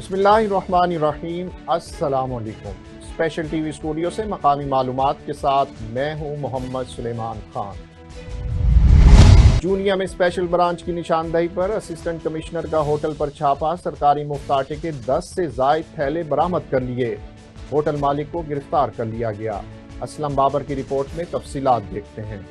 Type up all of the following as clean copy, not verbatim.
बिस्मिल्लाहिर्रहमानिर्रहीम। अस्सलाम वालेकुम। स्पेशल टीवी स्टूडियो से मकामी मालूमात के साथ मैं हूं मोहम्मद सुलेमान खान। जूनिया में स्पेशल ब्रांच की निशानदही पर असिस्टेंट कमिश्नर का होटल पर छापा। सरकारी मुफ्त आटे के 10 से जायद थैले बरामद कर लिए। होटल मालिक को गिरफ्तार कर लिया गया। असलम बाबर की रिपोर्ट में तफसीलात देखते हैं।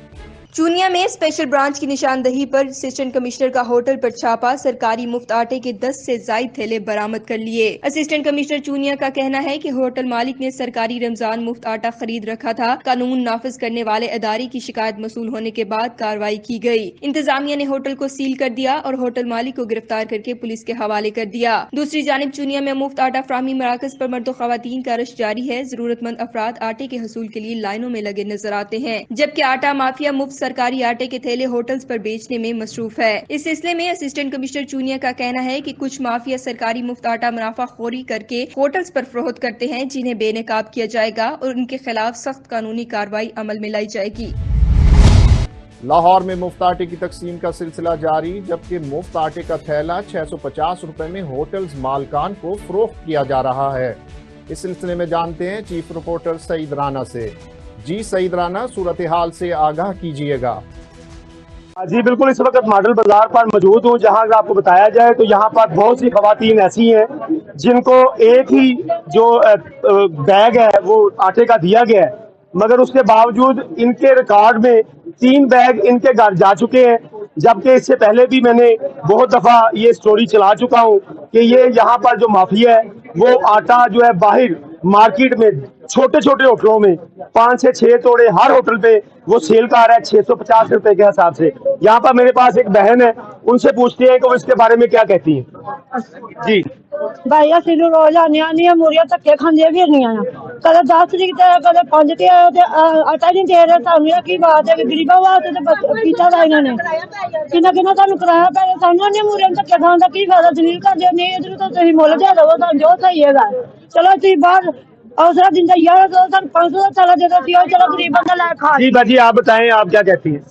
चूनिया में स्पेशल ब्रांच की निशानदही पर असिस्टेंट कमिश्नर का होटल पर छापा। सरकारी मुफ्त आटे के 10 से जायद थैले बरामद कर लिए। असिस्टेंट कमिश्नर चूनिया का कहना है कि होटल मालिक ने सरकारी रमजान मुफ्त आटा खरीद रखा था। कानून नाफिज करने वाले अदारे की शिकायत मसूल होने के बाद कार्रवाई की गई। इंतजामिया ने होटल को सील कर दिया और होटल मालिक को गिरफ्तार करके पुलिस के हवाले कर दिया। दूसरी जानिब चूनिया में मुफ्त आटा फराहमी मराकज पर मर्द खवातीन का रश जारी है। जरूरतमंद अफराद आटे के हसूल के लिए लाइनों में लगे नजर आते हैं, जबकि आटा माफिया मुफ्त सरकारी आटे के थैले होटल्स पर बेचने में मसरूफ है। इस सिलसिले में असिस्टेंट कमिश्नर चूनिया का कहना है कि कुछ माफिया सरकारी मुफ्त आटा मुनाफाखोरी करके होटल्स पर फरोख्त करते हैं, जिन्हें बेनकाब किया जाएगा और उनके खिलाफ सख्त कानूनी कार्रवाई अमल में लाई जाएगी। लाहौर में मुफ्त आटे की तकसीम का सिलसिला जारी, जबकि मुफ्त आटे का थैला 650 रुपए में होटल्स मालकान को फरोख्त किया जा रहा है। इस सिलसिले में जानते हैं चीफ रिपोर्टर सईद राना से। जी सईद राना, सूरत हाल से आगाह कीजिएगा। जी बिल्कुल, इस वक्त मॉडल बाजार पर मौजूद हूँ, जहाँ अगर आपको बताया जाए तो यहाँ पर बहुत सी खवातीन ऐसी हैं जिनको एक ही जो बैग है वो आटे का दिया गया है, मगर उसके बावजूद इनके रिकॉर्ड में 3 बैग इनके घर जा चुके हैं। जबकि इससे पहले भी मैंने बहुत दफा ये स्टोरी चला चुका हूँ कि ये यहाँ पर जो माफिया है वो आटा जो है बाहर मार्केट में छोटे छोटे होटलों में 5 से 6 तोड़े हर होटल पे वो सेल कर रहा है 650 रुपए के हिसाब से। यहाँ पर मेरे पास एक बहन है, उनसे पूछते हैं कि वो इसके बारे में क्या कहती है। जी भाई असि रोज आने मूरिया धक्के खांदे फिरनी कदे 10 तरीक कदे 5 ते आटा नहीं दे रहे। सानू की बात है, गरीबों वास्ते पीता था इन्होंने किन्ना किन्ना सानू कराया पै सानू ने मूरिया धक्के खाने का की फायदा। जलील कर नहीं इधर तो तुम मुल दे दो जो सही है। चलो तुम बाहर अवसर दिन यार 500 का थैला दे दो, चलो गरीबों का ला खा। जी बाजी, आप बताएं आप क्या कहती हैं।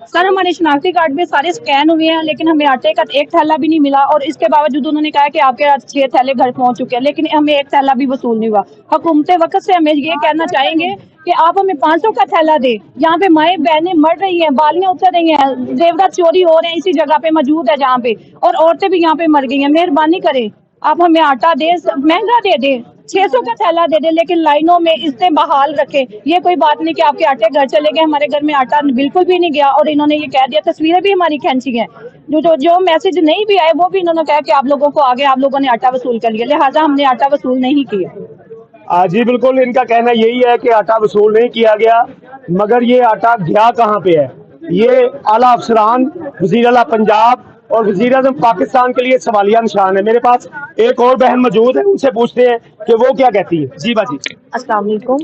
सर हमारे शनाख्ती कार्ड में सारे स्कैन हुए हैं, लेकिन हमें आटे का एक थैला भी नहीं मिला और इसके बावजूद उन्होंने कहा कि आपके 6 थैले घर पहुंच चुके हैं, लेकिन हमें एक थैला भी वसूल नहीं हुआ। हुकूमत वक्त से हमें ये कहना चाहेंगे कि आप हमें 500 का थैला दे। यहाँ पे माएँ बहनें मर रही हैं, बालियां उतर रही हैं, जेवरात चोरी हो रहे हैं, इसी जगह पे मौजूद है जहाँ पे, और औरतें भी यहाँ पे मर गई हैं। मेहरबानी करें, आप हमें आटा दे, महंगा दे दे, 600 का थैला दे दे, लेकिन लाइनों में इससे बहाल रखे। ये कोई बात नहीं कि आपके आटे घर चले गए, हमारे घर में आटा बिल्कुल भी नहीं गया और इन्होंने ये कह दिया। तस्वीरें भी हमारी खींची हैं, जो मैसेज नहीं भी आए वो भी इन्होंने कहा कि आप लोगों को आगे आप लोगों ने आटा वसूल कर लिया, लिहाजा हमने आटा वसूल नहीं किया। जी बिल्कुल, इनका कहना यही है कि आटा वसूल नहीं किया गया, मगर ये आटा गया कहाँ पे है? ये आला अफसरान, वज़ीर आला पंजाब और वज़ीर आज़म पाकिस्तान के लिए सवालिया निशान है। मेरे पास एक और बहन मौजूद है, उनसे पूछते हैं कि वो क्या कहती है। जी बाजी। अस्सलाम वालेकुम,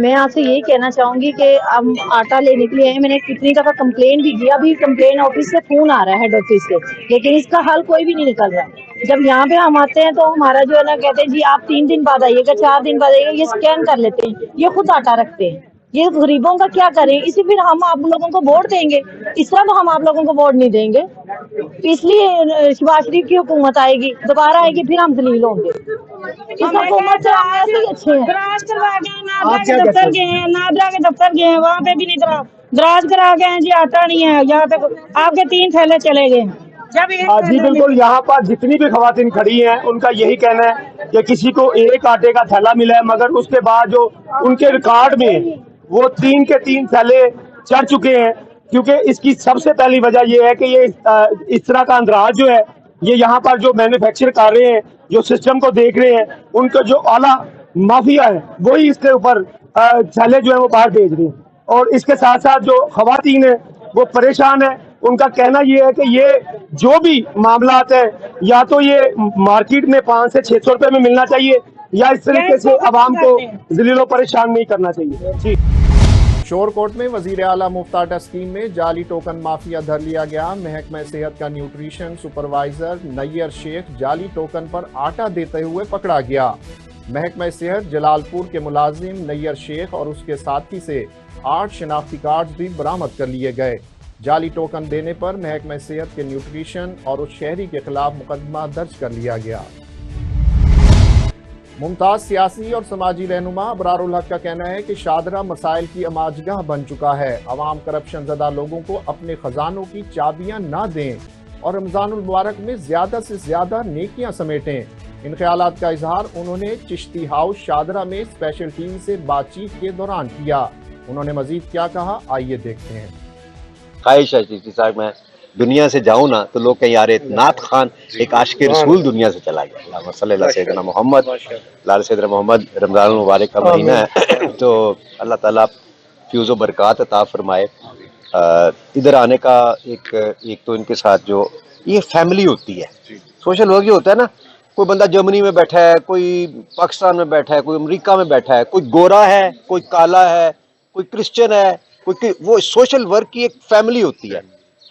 मैं आपसे यही कहना चाहूंगी कि हम आटा लेने के लिए मैंने कितनी दफा कंप्लेन भी किया, अभी कंप्लेन ऑफिस से फोन आ रहा है, हेड ऑफिस से, लेकिन इसका हल कोई भी नहीं निकल रहा। जब यहाँ पे हम आते हैं तो हमारा जो है ना कहते हैं जी आप 3 दिन बाद आइएगा, 4 दिन बाद आइएगा, ये स्कैन कर लेते हैं, ये खुद आटा रखते हैं। ये गरीबों का क्या करें? इसी फिर हम आप लोगों को वोट देंगे, इस तरह तो हम आप लोगों को वोट नहीं देंगे। इसलिए शहबाज शरीफ की हुकूमत आएगी, दोबारा आएगी, फिर हम जलील होंगे। इस हुकूमत से हम ऐसे ही अच्छे हैं। दराज करवा गए, नादरा के दफ्तर गए हैं, वहाँ पे भी नहीं दराज करा गए हैं जी, आटा नहीं है। यहाँ पे आपके 3 थैले चले गए। जी बिल्कुल, यहाँ पर जितनी भी खवातीन खड़ी हैं उनका यही कहना है कि किसी को एक आटे का थैला मिला है, मगर उसके बाद जो उनके रिकॉर्ड में वो 3 के 3 थैले चढ़ चुके हैं। क्योंकि इसकी सबसे पहली वजह ये है कि ये इस तरह का अंदराज जो है, ये यहाँ पर जो मैन्युफैक्चर कर रहे हैं, जो सिस्टम को देख रहे हैं, उनका जो आला माफिया है वही इसके ऊपर थैले जो है वो बाहर भेज रहे हैं। और इसके साथ साथ जो खवातीन है वो परेशान है। उनका कहना ये है कि ये जो भी मामलात है, या तो ये मार्केट में 500 से 600 रुपए में मिलना चाहिए, या इस तरीके से आवाम को जलीलो परेशान नहीं करना चाहिए। जी। शोरकोट में वजीर आला मुफ्त आटा स्कीम में जाली टोकन माफिया धर लिया गया। महकमा सेहत का न्यूट्रिशन सुपरवाइजर नैयर शेख जाली टोकन पर आटा देते हुए पकड़ा गया। महकमा सेहत जलालपुर के मुलाजिम नैयर शेख और उसके साथी से 8 शनाख्ती कार्ड भी बरामद कर लिए गए। जाली टोकन देने पर महकमा सेहत के न्यूट्रिशन और उस शहरी के खिलाफ मुकदमा दर्ज कर लिया गया। मुमताज सियासी और समाजी रहनुमा अबरारुल हक का कहना है कि शादरा मसाइल की अमाजगाह बन चुका है। अवाम करप्शन ज़दा लोगों को अपने खजानों की चाबियां ना दें और रमज़ानुल मुबारक में ज़्यादा से ज़्यादा नेकियां समेटें। इन ख्यालात का इजहार उन्होंने चिश्ती हाउस शादरा में स्पेशल टीवी से बातचीत के दौरान किया। उन्होंने मजीद क्या कहा, आइए देखते हैं। ख्वाहिश है चिश्ती साहब मैं दुनिया से जाऊं ना तो लोग कहीं यार नात खान एक आशिक रसूल दुनिया से चला गया। अल्लाहुम्मा सल्ली अला सय्यदना मोहम्मद, लाल सैयदना मोहम्मद। रमज़ान मुबारक का महीना है तो अल्लाह ताला फ्यूज़ व बरक़ात अता फरमाए। इधर आने का एक तो इनके साथ जो ये फैमिली होती है, सोशल वर्क ये होता है ना, कोई बंदा जर्मनी में बैठा है, कोई पाकिस्तान में बैठा है, कोई अमेरिका में बैठा है, कोई गोरा है, कोई काला है, कोई क्रिश्चियन है, कोई वो सोशल वर्क की एक फैमिली होती है।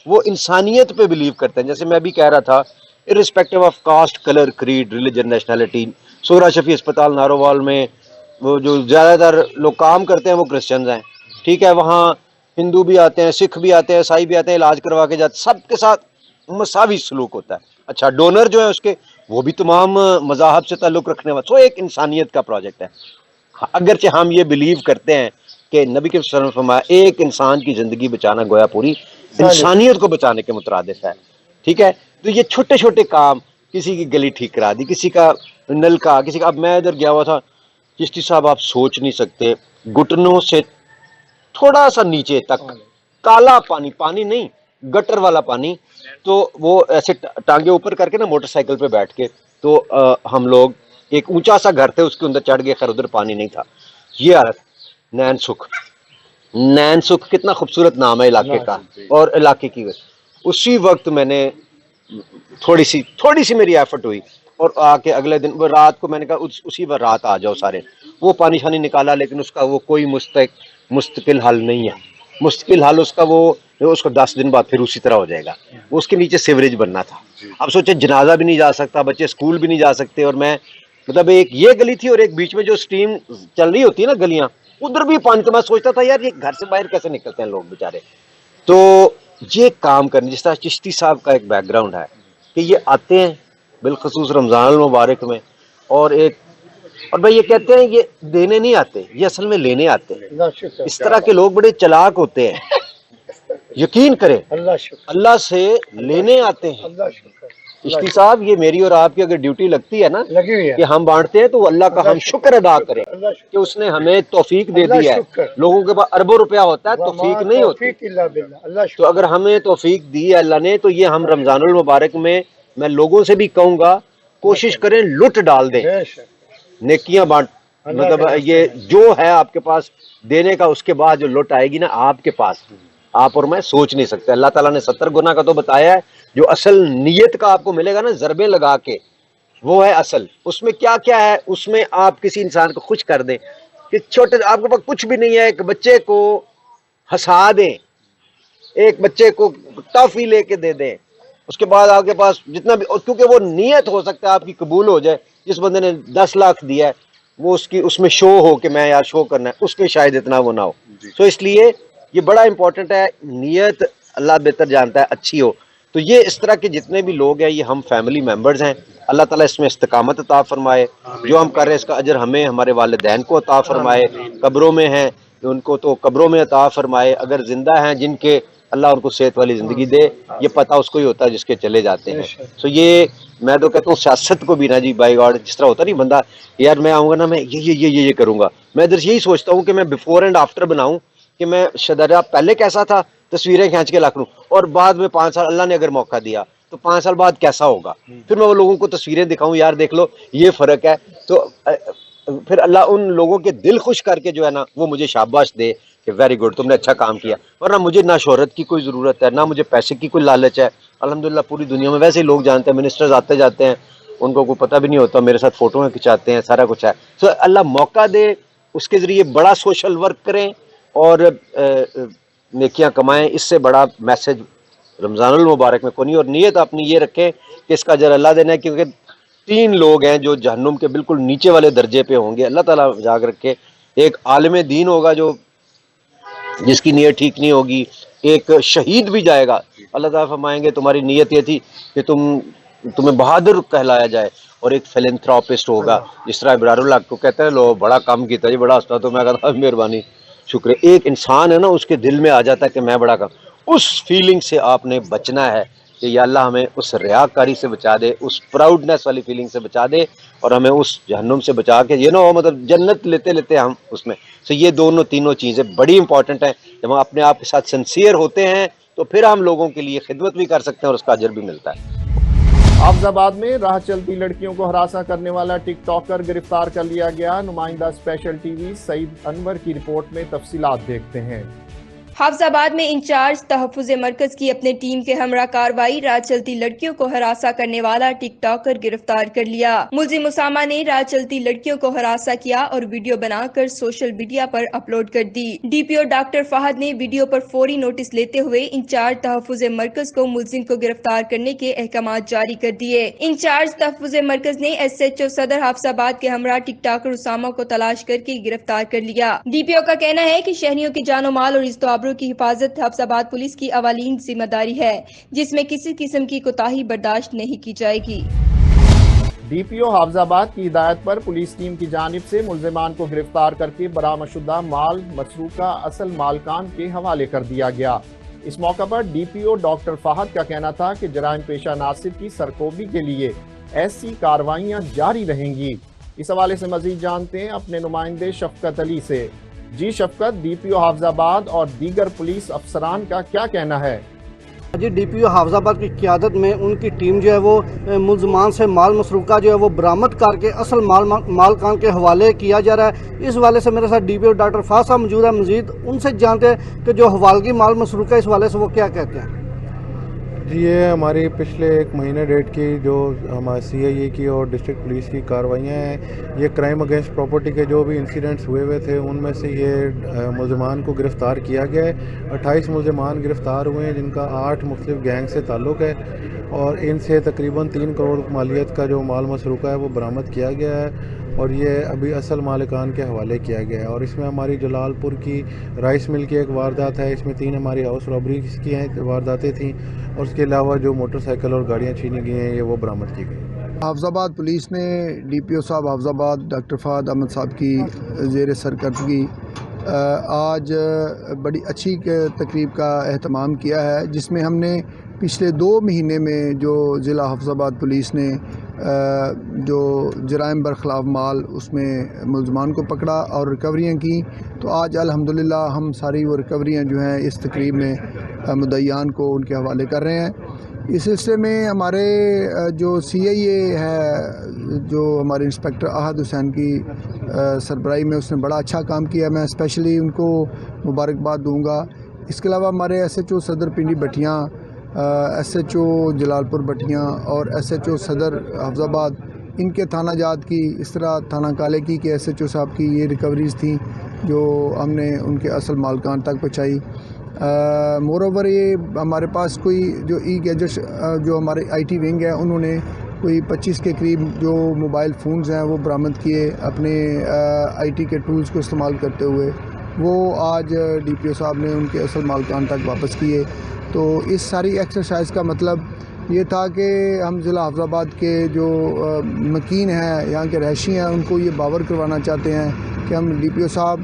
वो इंसानियत पे बिलीव करते हैं। जैसे मैं भी कह रहा था, irrespective of caste, colour, creed, religion, nationality. Sohra Shafi अस्पताल नारोवाल में वो जो ज़्यादातर लोग काम करते हैं वो क्रिश्चियंस हैं, ठीक है। वहाँ हिंदू भी आते हैं, सिख भी आते हैं, ईसाई भी आते हैं, इलाज करवा के जाते हैं, सबके साथ मसावी सलूक होता है। अच्छा, डोनर जो है उसके वो भी तमाम मज़ाहब से ताल्लुक़ रखने वाले। तो एक इंसानियत का प्रोजेक्ट है। अगरचे हम ये बिलीव करते हैं कि नबी के सल्लल्लाहु अलैहि वसल्लम फरमाया एक इंसान की ज़िंदगी बचाना गोया पूरी इंसानियत को बचाने के मुतरादिफ है, ठीक है। तो ये छोटे छोटे काम, किसी की गली ठीक करा दी, किसी का नल का, किसी का। अब मैं इधर गया हुआ था, चिश्ती साहब आप सोच नहीं सकते, घुटनों से थोड़ा सा नीचे तक काला पानी, पानी नहीं गटर वाला पानी। तो वो ऐसे टांगे ऊपर करके ना मोटरसाइकिल पे बैठ के, तो हम लोग एक ऊंचा सा घर थे उसके अंदर चढ़ गए, खैर उधर पानी नहीं था। ये हालत। नैन सुख, नैन सुख कितना खूबसूरत नाम है इलाके का और इलाके की। उसी वक्त मैंने थोड़ी सी मेरी एफर्ट हुई और आके अगले दिन रात को मैंने कहा उसी वक्त रात आ जाओ सारे। वो पानी शानी निकाला, लेकिन उसका वो कोई मुस्तकिल हल नहीं है। मुस्तकिल हल उसका 10 दिन बाद फिर उसी तरह हो जाएगा। उसके नीचे सीवरेज बनना था। अब सोचे जनाजा भी नहीं जा सकता, बच्चे स्कूल भी नहीं जा सकते। और मैं मतलब एक ये गली थी और एक बीच में जो स्ट्रीम चल रही होती है ना गलियां, उधर भी पानी। तो मैं सोचता था यार ये घर से बाहर कैसे निकलते हैं लोग बेचारे। तो ये काम करने, जिस तरह चिश्ती साहब का एक बैकग्राउंड है कि ये आते हैं बिलखसूस रमज़ान मुबारक में, और भाई ये कहते हैं ये देने नहीं आते, ये असल में लेने आते हैं। इस तरह के लोग बड़े चालाक होते हैं, यकीन करें, अल्लाह से लेने आते हैं। चिश्ती साहब ये मेरी और आपकी अगर ड्यूटी लगती है ना कि हम बांटते हैं, तो अल्लाह का हम शुक्र अदा करें कि उसने हमें तौफीक दे दी है। लोगों के पास अरबों रुपया होता है, तौफीक नहीं होती। तो अगर हमें तौफीक दी है अल्लाह ने, तो ये हम रमज़ानुल मुबारक में, मैं लोगों से भी कहूंगा, कोशिश करें लुट डाल दें, नेकियां बांट। मतलब ये जो है आपके पास देने का, उसके बाद जो लुट आएगी ना आपके पास, आप और मैं सोच नहीं सकते। अल्लाह ताला ने 70 गुना का तो बताया है, जो असल नीयत का आपको मिलेगा ना ज़रबे लगा के, वो है असल। उसमें क्या क्या है, उसमें आप किसी इंसान को खुश कर दें कि छोटे, आपके पास कुछ भी नहीं है, एक बच्चे को हंसा दें, एक बच्चे को टॉफी लेके दे दें, उसके बाद आपके पास जितना भी, और क्योंकि वो नीयत हो सकता है आपकी कबूल हो जाए। जिस बंदे ने 10 लाख दिया है, वो उसमें शो हो कि मैं यार शो करना है, उसके शायद इतना वो ना हो। तो इसलिए ये बड़ा इंपॉर्टेंट है, नीयत अल्लाह बेहतर जानता है अच्छी हो। तो ये इस तरह के जितने भी लोग हैं, ये हम फैमिली मेंबर्स हैं। अल्लाह ताला इसमें इस्तिकामत अता फरमाए, जो हम कर रहे हैं इसका अजर हमें, हमारे वालिदैन को अता फरमाए। कब्रों में हैं उनको तो कब्रों में अता फरमाए, अगर जिंदा हैं जिनके, अल्लाह उनको सेहत वाली जिंदगी दे। ये पता उसको ही होता है जिसके चले जाते हैं। तो ये मैं तो कहता हूँ सियासत को भी ना जी, बाय गॉड, जिस तरह होता नहीं बंदा, यार मैं आऊँगा ना मैं ये करूँगा। मैं इधर यही सोचता हूँ कि मैं बिफोर एंड आफ्टर बनाऊँ, कि मैं शदरा पहले कैसा था, तस्वीरें खींच के रख लूँ, और बाद में 5 साल अल्लाह ने अगर मौका दिया तो 5 साल बाद कैसा होगा, फिर मैं वो लोगों को तस्वीरें दिखाऊं, यार देख लो ये फ़र्क है। तो फिर अल्लाह उन लोगों के दिल खुश करके जो है ना, वो मुझे शाबाश दे कि वेरी गुड, तुमने अच्छा काम किया। वरना मुझे ना शोहरत की कोई ज़रूरत है, ना मुझे पैसे की कोई लालच है। अल्हम्दुलिल्लाह पूरी दुनिया में वैसे ही लोग जानते हैं, मिनिस्टर्स आते जाते हैं, उनको कोई पता भी नहीं होता, मेरे साथ फ़ोटोएँ खिंचाते हैं, सारा कुछ है। तो अल्लाह मौका दे, उसके ज़रिए बड़ा सोशल वर्क करें और नेकियां कमाएं। इससे बड़ा मैसेज रमज़ानुल मुबारक में कोई नहीं। और नीयत अपनी ये रखें कि इसका अजर अल्लाह देना है, क्योंकि 3 लोग हैं जो जहन्नुम के बिल्कुल नीचे वाले दर्जे पे होंगे, अल्लाह ताला जाग रखे। एक आलिम दीन होगा जो जिसकी नीयत ठीक नहीं होगी, एक शहीद भी जाएगा, अल्लाह ताला फरमाएंगे तुम्हारी नीयत ये थी कि तुम्हें बहादुर कहलाया जाए, اور ایک فیلنتھراپسٹ ہوگا. جس طرح ابرار کو کہتے ہیں لو بڑا کام کیتا جی بڑا ہستا تو میں کہتا ہوں مہربانی شکریہ. ایک انسان ہے نا اس کے دل میں آ جاتا ہے کہ میں بڑا کام, اس فیلنگ سے آپ نے بچنا ہے کہ یا اللہ ہمیں اس ریاکاری سے بچا دے, اس پراؤڈنس والی فیلنگ سے بچا دے, اور ہمیں اس جہنم سے بچا کے یہ نہ ہو مطلب جنت لیتے لیتے ہم اس میں. تو یہ تینوں چیزیں بڑی امپورٹنٹ ہیں. جب ہم اپنے آپ کے ساتھ سنسیئر ہوتے ہیں تو پھر ہم لوگوں کے لیے خدمت بھی کر سکتے ہیں اور اس کا اجر بھی ملتا ہے. حافظ آباد میں راہ چلتی لڑکیوں کو ہراساں کرنے والا ٹک ٹاکر گرفتار کر لیا گیا. نمائندہ اسپیشل ٹی وی سعید انور کی رپورٹ میں تفصیلات دیکھتے ہیں. حافظ آباد میں انچارج تحفظ مرکز کی اپنے ٹیم کے ہمراہ کارروائی راہ چلتی لڑکیوں کو ہراساں کرنے والا ٹک ٹاکر گرفتار کر لیا. ملزم اسامہ نے راہ چلتی لڑکیوں کو ہراساں کیا اور ویڈیو بنا کر سوشل میڈیا پر اپلوڈ کر دی. ڈی پی او ڈاکٹر فہد نے ویڈیو پر فوری نوٹس لیتے ہوئے انچارج تحفظ مرکز کو ملزم کو گرفتار کرنے کے احکامات جاری کر دیے. انچارج تحفظ مرکز نے ایس ایچ او صدر حافظ آباد کے ہمراہ ٹک ٹاکر اسامہ کو تلاش کر کے گرفتار کر لیا. ڈی پی او کا کہنا ہے کہ شہریوں کی جان و مال اور عزت و آبرو کی حفاظت حافظ آباد پولیس کی اولین ذمہ داری ہے, جس میں کسی قسم کی کوتاہی برداشت نہیں کی جائے گی. ڈی پی او حافظ آباد کی ہدایت پر پولیس ٹیم کی جانب سے ملزمان کو گرفتار کر کے برآمد شدہ مال مسروقہ اصل مالکان کے حوالے کر دیا گیا. اس موقع پر ڈی پی او ڈاکٹر فہد کا کہنا تھا کہ جرائم پیشہ ناصر کی سرکوبی کے لیے ایسی کارروائیاں جاری رہیں گی. اس حوالے سے مزید جانتے ہیں اپنے نمائندے شفقت علی سے. جی شفقت, ڈی پی او حافظ آباد اور دیگر پولیس افسران کا کیا کہنا ہے؟ جی ڈی پی او حافظ آباد کی قیادت میں ان کی ٹیم جو ہے وہ ملزمان سے مال مسروقہ جو ہے وہ برآمد کر کے اصل مالکان کے حوالے کیا جا رہا ہے. اس حوالے سے میرے ساتھ ڈی پی او ڈاکٹر فہد صاحب موجود ہے. مزید ان سے جانتے ہیں کہ جو حوالگی مال مسروقہ اس حوالے سے وہ کیا کہتے ہیں. جی یہ ہماری پچھلے ایک مہینے ڈیٹ کی جو ہمارے سی آئی اے کی اور ڈسٹرکٹ پولیس کی کارروائیاں ہیں, یہ کرائم اگینسٹ پراپرٹی کے جو بھی انسیڈنٹس ہوئے تھے ان میں سے یہ ملزمان کو گرفتار کیا گیا ہے. 28 ملزمان گرفتار ہوئے ہیں جن کا 8 مختلف گینگ سے تعلق ہے, اور ان سے تقریباً 3 کروڑ مالیت کا جو مال مسروقہ ہے وہ برآمد کیا گیا ہے, اور یہ ابھی اصل مالکان کے حوالے کیا گیا ہے. اور اس میں ہماری جلال پور کی رائس مل کی ایک واردات ہے, اس میں 3 ہماری ہاؤس رابری کی وارداتیں تھیں, اور اس کے علاوہ جو موٹر سائیکل اور گاڑیاں چھینی گئی ہیں یہ وہ برآمد کی گئی. حافظ آباد پولیس نے ڈی پی او صاحب حافظ آباد ڈاکٹر فہد احمد صاحب کی زیر سرکردگی آج بڑی اچھی تقریب کا اہتمام کیا ہے, جس میں ہم نے پچھلے 2 مہینے میں جو ضلع حافظ آباد پولیس نے جو جرائم برخلاف مال اس میں ملزمان کو پکڑا اور ریکوریاں کی. تو آج الحمدللہ ہم ساری وہ ریکوریاں جو ہیں اس تقریب میں مدعیان کو ان کے حوالے کر رہے ہیں. اس سلسلے میں ہمارے جو سی آئی اے ہے, جو ہمارے انسپیکٹر احد حسین کی سربراہی میں, اس نے بڑا اچھا کام کیا. میں اسپیشلی ان کو مبارکباد دوں گا. اس کے علاوہ ہمارے ایس ایچ او صدر پنڈی بٹھیاں, ایس ایچ او جلال پور بٹھیاں اور ایس ایچ او صدر حافظ آباد, ان کے تھانہ جات کی, اس طرح تھانہ کالے کی کہ ایس ایچ او صاحب کی یہ ریکوریز تھیں جو ہم نے ان کے اصل مالکان تک پہنچائی. مور اوور یہ ہمارے پاس کوئی جو ای گیجٹس جو ہمارے آئی ٹی ونگ ہے, انہوں نے کوئی 25 کے قریب جو موبائل فونز ہیں وہ برآمد کیے اپنے آئی ٹی کے ٹولز کو استعمال کرتے ہوئے. وہ آج ڈی پی او صاحب نے ان کے اصل مالکان تک واپس کیے. تو اس ساری ایکسرسائز کا مطلب یہ تھا کہ ہم ضلع حافظ آباد کے جو مکین ہیں, یہاں کے رہائشی ہیں, ان کو یہ باور کروانا چاہتے ہیں کہ ہم ڈی پی او صاحب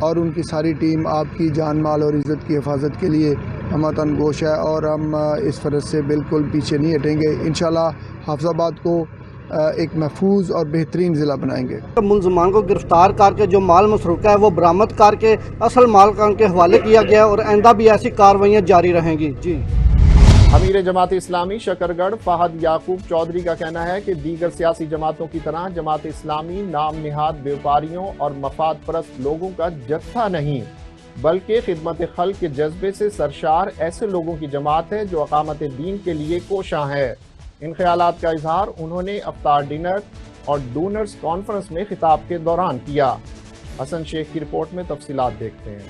اور ان کی ساری ٹیم آپ کی جان مال اور عزت کی حفاظت کے لیے ہمہ گوش ہے, اور ہم اس فرض سے بالکل پیچھے نہیں ہٹیں گے. انشاءاللہ حافظ آباد کو ایک محفوظ اور بہترین ضلع بنائیں گے. ملزمان کو گرفتار کر کے جو مال مسروقہ ہے وہ برآمد کر کے اصل مالکان کے حوالے کیا گیا ہے, اور آئندہ بھی ایسی کارروائیاں جاری رہیں گی. جی امیر جماعت اسلامی شکرگڑھ فہد یعقوب چودھری کا کہنا ہے کہ دیگر سیاسی جماعتوں کی طرح جماعت اسلامی نام نہاد بیوپاریوں اور مفاد پرست لوگوں کا جتھا نہیں, بلکہ خدمت خلق کے جذبے سے سرشار ایسے لوگوں کی جماعت ہے جو اقامت دین کے لیے کوشاں ہے. ان خیالات کا اظہار انہوں نے افطار ڈنر اور ڈونرز کانفرنس میں خطاب کے دوران کیا. حسن شیخ کی رپورٹ میں تفصیلات دیکھتے ہیں.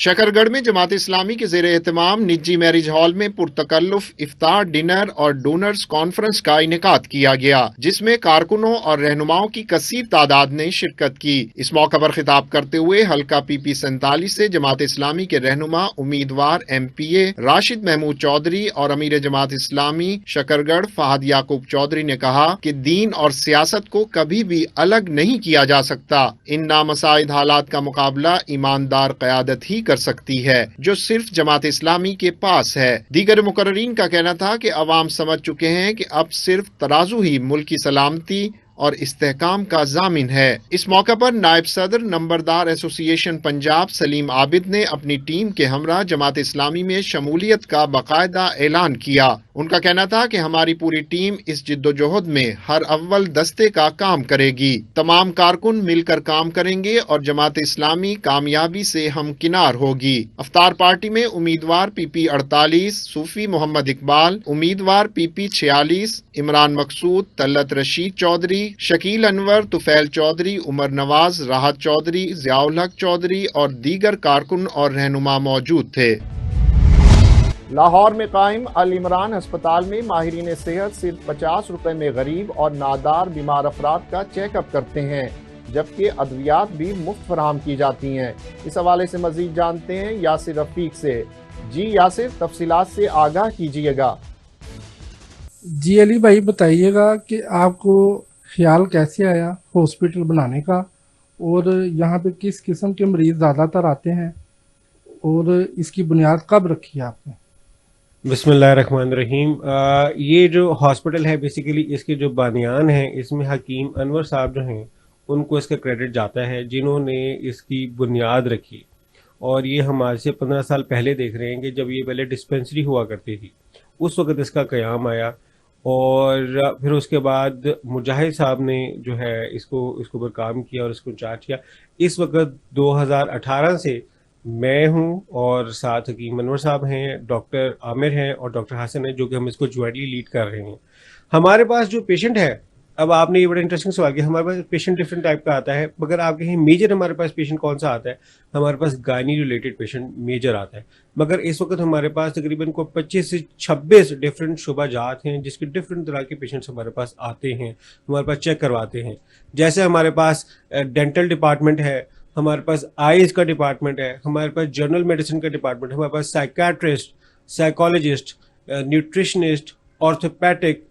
शकरगढ़ में जमात इस्लामी के ज़ेर एहतमाम निजी मैरिज हॉल में पुरतकल्लुफ इफ्तार डिनर और डोनर्स कॉन्फ्रेंस का इनेकाद किया गया, जिसमें कारकुनों और रहनुमाओं की कसीर तादाद ने शिरकत की। इस मौके पर खिताब करते हुए हल्का PP 47 से जमात इस्लामी के रहनुमा उम्मीदवार MPA राशिद महमूद चौधरी और अमीर जमात इस्लामी शकरगढ़ फहद याकूब चौधरी ने कहा कि दीन और सियासत को कभी भी अलग नहीं किया जा सकता। इन नामसाइद हालात का मुकाबला ईमानदार क़यादत ही कर सकती है, जो सिर्फ जमात इस्लामी के पास है। दीगर मुकर्रीन का कहना था कि अवाम समझ चुके हैं कि अब सिर्फ तराजू ही मुल्क की सलामती और इस्तेहकाम का जामिन है। इस मौके पर नायब सदर नंबरदार एसोसिएशन पंजाब सलीम आबिद ने अपनी टीम के हमरा जमात इस्लामी में शमूलियत का बाकायदा ऐलान किया। उनका कहना था कि हमारी पूरी टीम इस जिद्दोजहद में हर अव्वल दस्ते का काम करेगी। तमाम कारकुन मिलकर काम करेंगे और जमात इस्लामी कामयाबी से हमकिनार होगी। अफ्तार पार्टी में उम्मीदवार PP 48 सूफी मोहम्मद इकबाल, उम्मीदवार PP 46 इमरान मकसूद, तल्लत रशीद चौधरी, शकील अनवर, तुफैल चौधरी, उमर नवाज, राहत चौधरी, ज़ियाउल हक चौधरी और दीगर कारकुन और रहनुमा मौजूद थे। लाहौर में कायम अल इमरान अस्पताल में माहिरीन सेहत सिर्फ 50 रुपए में गरीब और नादार बीमार अफराद का चेकअप करते हैं, जबकि अद्वियात भी मुफ्त फराहम की जाती हैं। इस हवाले से मजीद जानते हैं यासिर रफीक से। जी यासिर, तफसीलात से आगाह कीजिएगा। जी अली भाई, बताइएगा कि आपको ख्याल कैसे आया हॉस्पिटल बनाने का, और यहाँ पे किस किस्म के मरीज ज़्यादातर आते हैं, और इसकी बुनियाद कब रखी है आपने? बिस्मिल्लाहिर्रहमानिर्रहीम। ये जो हॉस्पिटल है बेसिकली इसके जो बानियान हैं, इसमें हकीम अनवर साहब जो हैं उनको इसका क्रेडिट जाता है, जिन्होंने इसकी बुनियाद रखी। और ये हम आज से 15 साल पहले देख रहे हैं कि जब ये पहले डिस्पेंसरी हुआ करती थी उस वक्त इसका क़याम आया, और फिर उसके बाद मुजाहिद साहब ने जो है इसके ऊपर काम किया और इसको इंचार्ज किया। इस वक्त 2018 से मैं हूं और साथ हकीम अनवर साहब हैं, डॉक्टर आमिर हैं और डॉक्टर हसन है, जो कि हम इसको ज्वाइंटली लीड कर रहे हैं। हमारे पास जो पेशेंट है, अब आपने ये बड़ा इंटरेस्टिंग सवाल किया, हमारे पास पेशेंट डिफरेंट टाइप का आता है। मगर आप कहें मेजर हमारे पास पेशेंट कौन सा आता है, हमारे पास गायनी रिलेटेड पेशेंट मेजर आता है। मगर इस वक्त हमारे पास तकरीबन को 25 से 26 डिफरेंट शुबा जात हैं, जिसके डिफरेंट तरह के पेशेंट्स हमारे पास आते हैं, हमारे पास चेक करवाते हैं। जैसे हमारे पास डेंटल डिपार्टमेंट है, हमारे पास आईज का डिपार्टमेंट है, हमारे पास जनरल मेडिसिन का डिपार्टमेंट, हमारे पास psychiatrist, psychologist, nutritionist, orthopathic,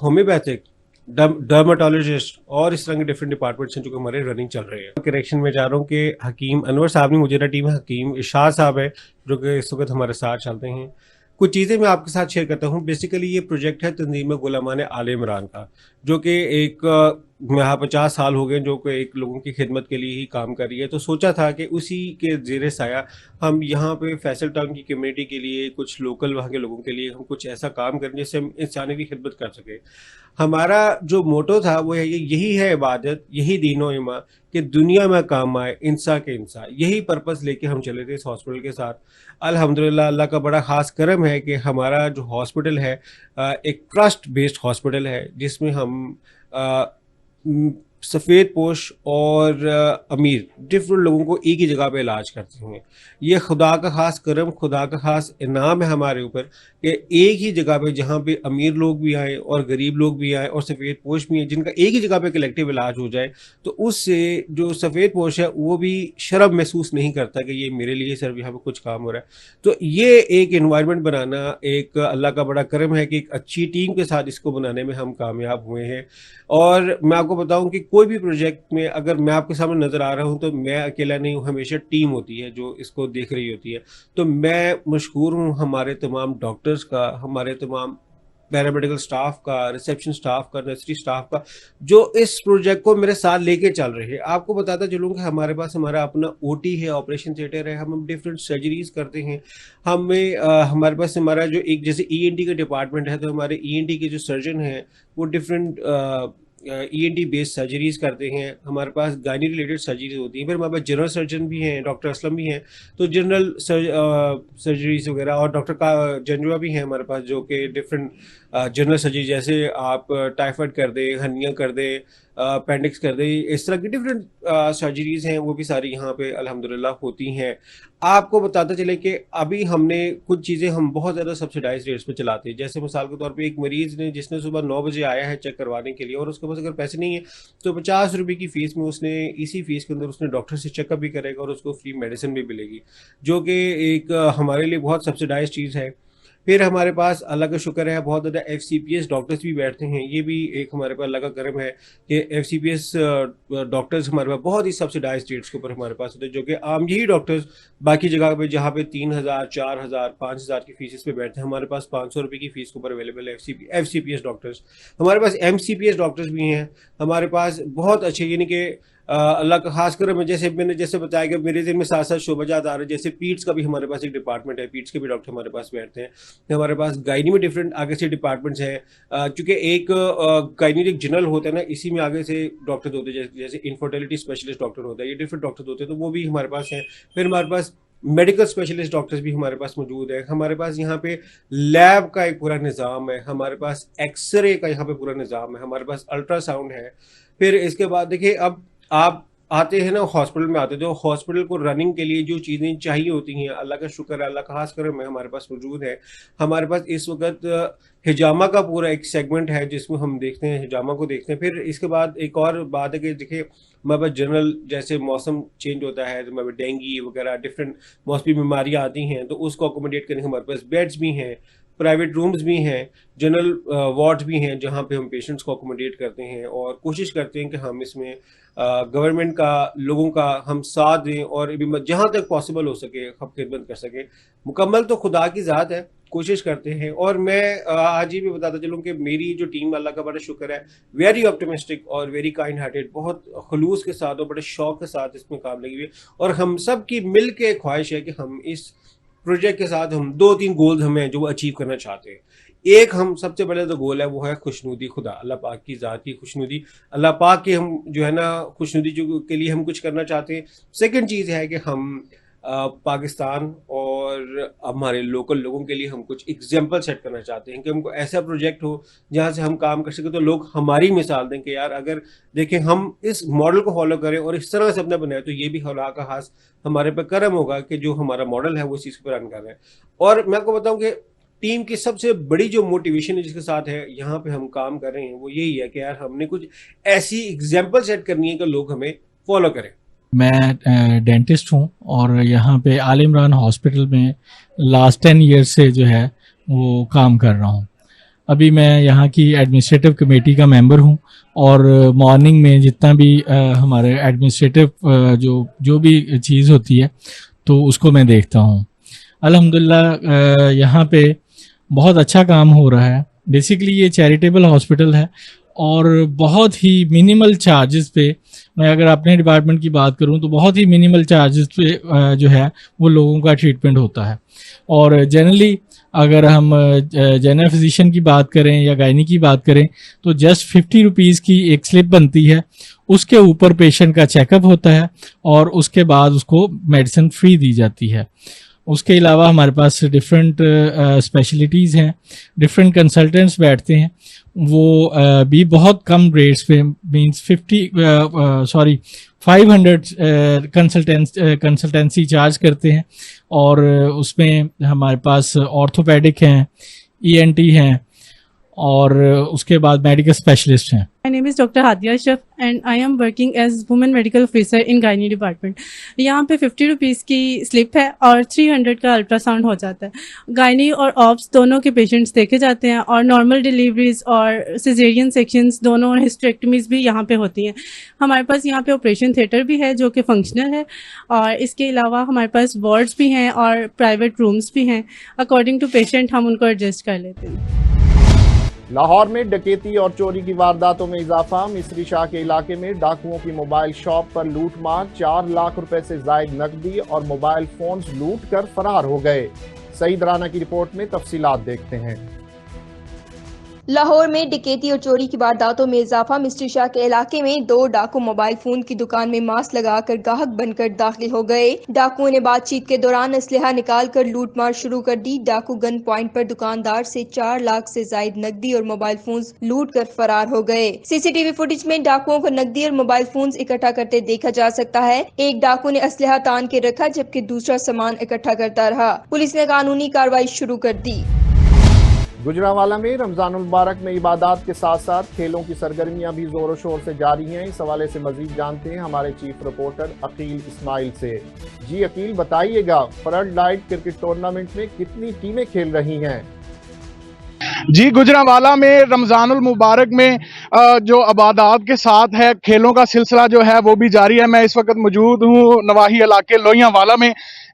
homeopathic, dermatologist और इस तरह के डिफरेंट डिपार्टमेंट्स हैं जो कि हमारे रनिंग चल रहे हैं। करेक्शन में जा रहा हूँ कि हकीम अनवर साहब ने मुझे टीम है, हकीम इशाद साहब है जो कि इस वक्त हमारे साथ चलते हैं। कुछ चीज़ें मैं आपके साथ शेयर करता हूँ। बेसिकली ये प्रोजेक्ट है तंजीम गुलामान आले इमरान का, जो कि एक यहाँ 50 साल हो गए जो कि एक लोगों की खिदमत के लिए ही काम कर रही है। तो सोचा था कि उसी के ज़ेरे साया हम यहाँ पे फैसल टाउन की कम्युनिटी के लिए, कुछ लोकल वहाँ के लोगों के लिए हम कुछ ऐसा काम करें जिससे हम इंसानी की खिदमत कर सके। हमारा जो मोटो था वो है यही है इबादत, यही दीनो ईमान, कि दुनिया में काम आए इंसा के इंसा। यही पर्पस लेके हम चले थे इस हॉस्पिटल के साथ। अल्हम्दुलिल्लाह अल्लाह का बड़ा ख़ास करम है कि हमारा जो हॉस्पिटल है एक ट्रस्ट बेस्ड हॉस्पिटल है, जिसमें हम सफ़ेद पोश और अमीर डिफरेंट लोगों को एक ही जगह पे इलाज करते हैं। ये खुदा का ख़ास करम, खुदा का ख़ास इनाम है हमारे ऊपर कि एक ही जगह पे जहाँ पे अमीर लोग भी आए और गरीब लोग भी आए और सफ़ेद पोश भी हैं, जिनका एक ही जगह पे कलेक्टिव इलाज हो जाए, तो उससे जो सफ़ेद पोश है वो भी शर्म महसूस नहीं करता कि ये मेरे लिए सिर्फ यहाँ पे कुछ काम हो रहा है। तो ये एक इन्वायरमेंट बनाना एक अल्लाह का बड़ा करम है कि एक अच्छी टीम के साथ इसको बनाने में हम कामयाब हुए हैं। और मैं आपको बताऊं कि कोई भी प्रोजेक्ट में अगर मैं आपके सामने नज़र आ रहा हूं तो मैं अकेला नहीं हूं, हमेशा टीम होती है जो इसको देख रही होती है। तो मैं मशकूर हूं हमारे तमाम डॉक्टर्स का, हमारे तमाम पैरामेडिकल स्टाफ का, रिसेप्शन स्टाफ का, नर्सरी स्टाफ का, जो इस प्रोजेक्ट को मेरे साथ लेके चल रहे हैं। आपको बताता चलूँ कि हमारे पास हमारा अपना OT है, ऑपरेशन थिएटर है, हम डिफरेंट सर्जरीज करते हैं। हमारे पास हमारा जो एक जैसे ENT का डिपार्टमेंट है, तो हमारे ENT के जो सर्जन हैं वो डिफरेंट ENT बेस्ड सर्जरीज करते हैं। हमारे पास गायनी रिलेटेड सर्जरीज होती हैं। फिर हमारे पास जनरल सर्जन भी हैं, डॉक्टर असलम भी हैं, तो जनरल सर्जरीज वगैरह, और डॉक्टर का जंजुआ भी हैं हमारे पास, जो कि डिफरेंट जनरल सर्जरी, जैसे आप टाइफाइड कर दे, हर्निया कर दे, اپینڈکس کر دیں, اس طرح کی ڈفرینٹ سرجریز ہیں وہ بھی ساری یہاں پہ الحمدللہ ہوتی ہیں. آپ کو بتاتا چلے کہ ابھی ہم نے کچھ چیزیں ہم بہت زیادہ سبسڈائز ریٹس پہ چلاتے ہیں. جیسے مثال کے طور پہ ایک مریض نے جس نے صبح 9 بجے آیا ہے چیک کروانے کے لیے اور اس کے پاس اگر پیسے نہیں ہیں تو 50 روپے کی فیس میں اس نے اسی فیس کے اندر اس نے ڈاکٹر سے چیک اپ بھی کرے گا اور اس کو فری میڈیسن بھی ملے گی, جو کہ ایک ہمارے لیے بہت سبسڈائز چیز ہے. پھر ہمارے پاس اللہ کا شکر ہے بہت زیادہ FCPS ڈاکٹرز بھی بیٹھتے ہیں. یہ بھی ایک ہمارے پاس اللہ کا کرم ہے کہ FCPS ڈاکٹرز ہمارے پاس بہت ہی سبسڈائز ریٹس کے اوپر ہمارے پاس ہوتے ہیں, جو کہ عام یہی ڈاکٹرز باقی جگہ پہ جہاں پہ 3000 4000 5000 کی فیسز پہ بیٹھتے ہیں, ہمارے پاس 500 روپے کی فیس کے اوپر اویلیبل ہے FCPS ڈاکٹرز. ہمارے پاس MCPS ڈاکٹرز بھی ہیں ہمارے پاس بہت اچھے, یعنی کہ اللہ کا خاص کر میں نے جیسے بتایا کہ میرے ذہن میں ساتھ ساتھ شعبہ جات آ رہے ہیں. جیسے پیٹس کا بھی ہمارے پاس ایک ڈپارٹمنٹ ہے, پیٹس کے بھی ڈاکٹر ہمارے پاس بیٹھتے ہیں. ہمارے پاس گائنی میں ڈفرینٹ آگے سے ڈپارٹمنٹس ہیں, چونکہ ایک گائنی ایک جنرل ہوتا ہے نا, اسی میں آگے سے ڈاکٹر ہوتے ہیں جیسے انفرٹیلٹی اسپیشلسٹ ڈاکٹر ہوتا ہے, یہ ڈفرینٹ ڈاکٹر ہوتے ہیں تو وہ بھی ہمارے پاس ہیں. پھر ہمارے پاس میڈیکل اسپیشلسٹ ڈاکٹرز بھی ہمارے پاس موجود ہیں. ہمارے پاس یہاں پہ لیب کا ایک پورا نظام ہے, ہمارے پاس ایکس رے کا یہاں پہ پورا نظام ہے, ہمارے پاس الٹرا ساؤنڈ ہے. پھر اس کے بعد دیکھیں اب آپ آتے ہیں نا ہاسپٹل میں آتے تو ہاسپٹل کو رننگ کے لیے جو چیزیں چاہیے ہوتی ہیں اللہ کا شکر ہے, اللہ کا خاص کرم ہے ہمارے پاس موجود ہے. ہمارے پاس اس وقت حجامہ کا پورا ایک سیگمنٹ ہے جس میں ہم دیکھتے ہیں حجامہ کو دیکھتے ہیں. پھر اس کے بعد ایک اور بات ہے کہ دیکھیں ہمارے پاس جنرل جیسے موسم چینج ہوتا ہے تو ہمارے پاس ڈینگی وغیرہ ڈفرینٹ موسمی بیماریاں آتی ہیں تو اس کو اکوموڈیٹ کرنے ہمارے پاس بیڈس بھی ہیں, پرائیویٹ رومز بھی ہیں, جنرل وارڈ بھی ہیں جہاں پہ ہم پیشنٹس کو اکوموڈیٹ کرتے ہیں اور کوشش کرتے ہیں کہ ہم اس میں گورنمنٹ کا لوگوں کا ہم ساتھ دیں اور جہاں تک پاسبل ہو سکے ہم خدمت کر سکیں. مکمل تو خدا کی ذات ہے, کوشش کرتے ہیں. اور میں آج یہ بھی بتاتا چلوں کہ میری جو ٹیم اللہ کا بڑا شکر ہے ویری آپٹمسٹک اور ویری کائنڈ ہارٹیڈ, بہت خلوص کے ساتھ اور بڑے شوق کے ساتھ اس میں کام لگی ہوئی ہے. اور ہم سب کی مل کے خواہش ہے کہ ہم اس پروجیکٹ کے ساتھ ہم 2-3 گولز ہمیں جو وہ اچیو کرنا چاہتے ہیں. ایک ہم سب سے بڑا جو گول ہے وہ ہے خوشنودی خدا, اللہ پاک کی ذات کی خوشنودی, اللہ پاک کے ہم جو ہے نا خوشنودی جو کے لیے ہم کچھ کرنا چاہتے ہیں. سیکنڈ چیز ہے کہ ہم پاکستان اور ہمارے لوکل لوگوں کے لیے ہم کچھ ایگزامپل سیٹ کرنا چاہتے ہیں کہ ہم کو ایسا پروجیکٹ ہو جہاں سے ہم کام کر سکیں تو لوگ ہماری مثال دیں کہ یار اگر دیکھیں ہم اس ماڈل کو فالو کریں اور اس طرح سے اپنا بنائیں تو یہ بھی خدا کا خاص ہمارے پہ کرم ہوگا کہ جو ہمارا ماڈل ہے وہ اس چیز پہ رن کر رہے ہیں. اور میں آپ کو بتاؤں کہ ٹیم کی سب سے بڑی جو موٹیویشن ہے جس کے ساتھ ہے یہاں پہ ہم کام کر رہے ہیں وہ یہی ہے کہ یار ہم نے کچھ ایسی ایگزامپل سیٹ کرنی ہے کہ لوگ ہمیں فالو کریں. میں ڈینٹسٹ ہوں اور یہاں پہ آل عمران ہاسپٹل میں لاسٹ 10 ایئرس سے جو ہے وہ کام کر رہا ہوں. ابھی میں یہاں کی ایڈمنسٹریٹو کمیٹی کا ممبر ہوں اور مارننگ میں جتنا بھی ہمارے ایڈمنسٹریٹو جو بھی چیز ہوتی ہے تو اس کو میں دیکھتا ہوں. الحمدللہ یہاں پہ بہت اچھا کام ہو رہا ہے. بیسیکلی یہ چیریٹیبل ہاسپٹل ہے اور بہت ہی منیمل چارجز پہ, میں اگر اپنے ڈپارٹمنٹ کی بات کروں تو بہت ہی منیمل چارجز پہ جو ہے وہ لوگوں کا ٹریٹمنٹ ہوتا ہے. اور جنرلی اگر ہم جنرل فزیشین کی بات کریں یا گائنی کی بات کریں تو جسٹ 50 روپیز کی ایک سلپ بنتی ہے, اس کے اوپر پیشنٹ کا چیک اپ ہوتا ہے اور اس کے بعد اس کو میڈیسن فری دی جاتی ہے. اس کے علاوہ ہمارے پاس ڈفرینٹ اسپیشلٹیز ہیں, ڈفرینٹ کنسلٹنٹس بیٹھتے ہیں, وہ بھی بہت کم ریٹس پہ مینس 500 کنسلٹنسی چارج کرتے ہیں. اور اس میں ہمارے پاس آرتھوپیڈک ہیں, ENT ہیں اور اس کے بعد میڈیکل اسپیشلسٹ ہیں. My name is Dr. Hadia Ashraf and I am working as women medical officer in gynae department. یہاں پہ 50 روپیز کی سلپ ہے اور 300 کا الٹرا ساؤنڈ ہو جاتا ہے. گائنی اور آپس دونوں کے پیشنٹس دیکھے جاتے ہیں اور نارمل ڈیلیوریز اور سیزیرین سیکشنز دونوں اور ہسٹریکٹمیز بھی یہاں پہ ہوتی ہیں. ہمارے پاس یہاں پہ آپریشن تھیٹر بھی ہے جو کہ فنکشنل ہے اور اس کے علاوہ ہمارے پاس وارڈز بھی ہیں اور پرائیویٹ رومز بھی ہیں. اکارڈنگ ٹو پیشنٹ ہم ان کو ایڈجسٹ کر لیتے ہیں. لاہور میں ڈکیتی اور چوری کی وارداتوں میں اضافہ. مصری شاہ کے علاقے میں ڈاکوؤں کی موبائل شاپ پر لوٹ مار, 4 لاکھ روپے سے زائد نقدی اور موبائل فونز لوٹ کر فرار ہو گئے. سعید رانا کی رپورٹ میں تفصیلات دیکھتے ہیں. लाहौर में डकैती और चोरी की वारदातों में इजाफा। मिस्ट्री शाह के इलाके में 2 डाकू मोबाइल फोन की दुकान में मास्क लगाकर ग्राहक बनकर दाखिल हो गए। डाकुओं ने बातचीत के दौरान असलहा निकालकर लूटमार शुरू कर दी। डाकू गन पॉइंट पर दुकानदार से 4 लाख से जायद नकदी और मोबाइल फोन लूट कर फरार हो गए। सीसीटीवी फुटेज में डाकुओं को नकदी और मोबाइल फोन इकट्ठा करते देखा जा सकता है। एक डाकू ने असलहा तान के रखा जबकि दूसरा सामान इकट्ठा करता रहा। पुलिस ने कानूनी कार्रवाई शुरू कर दी। गुजरांवाला में रमजानुल मुबारक में इबादत के साथ साथ खेलों की सरगर्मियां भी जोरों शोर से जारी हैं। इस हवाले से मजीद जानते हैं हमारे चीफ रिपोर्टर अकील इस्माइल से। जी अकील, बताइएगा फ्लड लाइट क्रिकेट टूर्नामेंट में कितनी टीमें खेल रही हैं? जी, गुजरांवाला में रमजानुल मुबारक में जो इबादत के साथ है खेलों का सिलसिला जो है वो भी जारी है। मैं इस वक्त मौजूद हूँ नवाही इलाके लोहियांवाला में,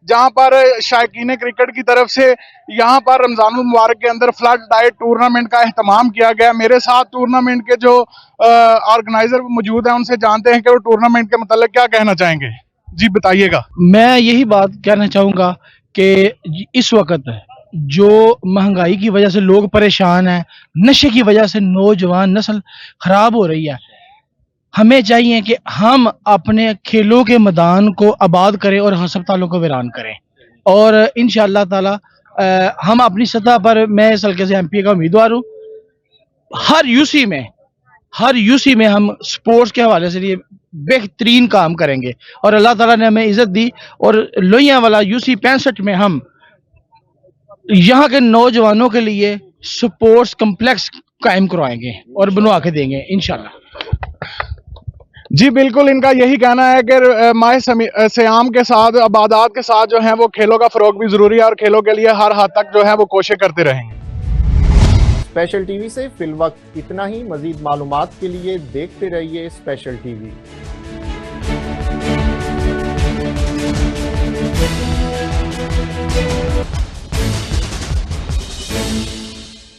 जहां पर शायकीन क्रिकेट की तरफ से यहां पर रमजानुल मुबारक के अंदर फ्लड लाइट टूर्नामेंट का एहतमाम किया गया। मेरे साथ टूर्नामेंट के जो ऑर्गेनाइजर मौजूद हैं, उनसे जानते हैं कि वो टूर्नामेंट के मतलब क्या कहना चाहेंगे। जी बताइएगा। मैं यही बात कहना चाहूँगा कि इस वक्त जो महंगाई की वजह से लोग परेशान हैं, नशे की वजह से नौजवान नस्ल खराब हो रही है, हमें चाहिए कि हम अपने खेलों के मैदान को आबाद करें और हस्पतालों को वीरान करें। और इंशाअल्लाह ताला हम अपनी सतह पर, मैं इस हल्के से एमपी का उम्मीदवार हूँ, हर यूसी में हम स्पोर्ट्स के हवाले से लिए बेहतरीन काम करेंगे। और अल्लाह ताला ने हमें इज्जत दी और लोहियांवाला यूसी 65 में हम यहाँ के नौजवानों के लिए स्पोर्ट्स कम्प्लेक्स कायम करवाएंगे और बनवा के देंगे इंशाल्लाह। जी बिल्कुल, इनका यही कहना है कि माह सियाम के साथ इबादत के साथ जो है वो खेलों का फरोग भी जरूरी है और खेलों के लिए हर हद तक जो है वो कोशिश करते रहेंगे। स्पेशल टीवी से फिलवक्त इतना ही। मजीद मालूमात के लिए देखते रहिए स्पेशल टीवी।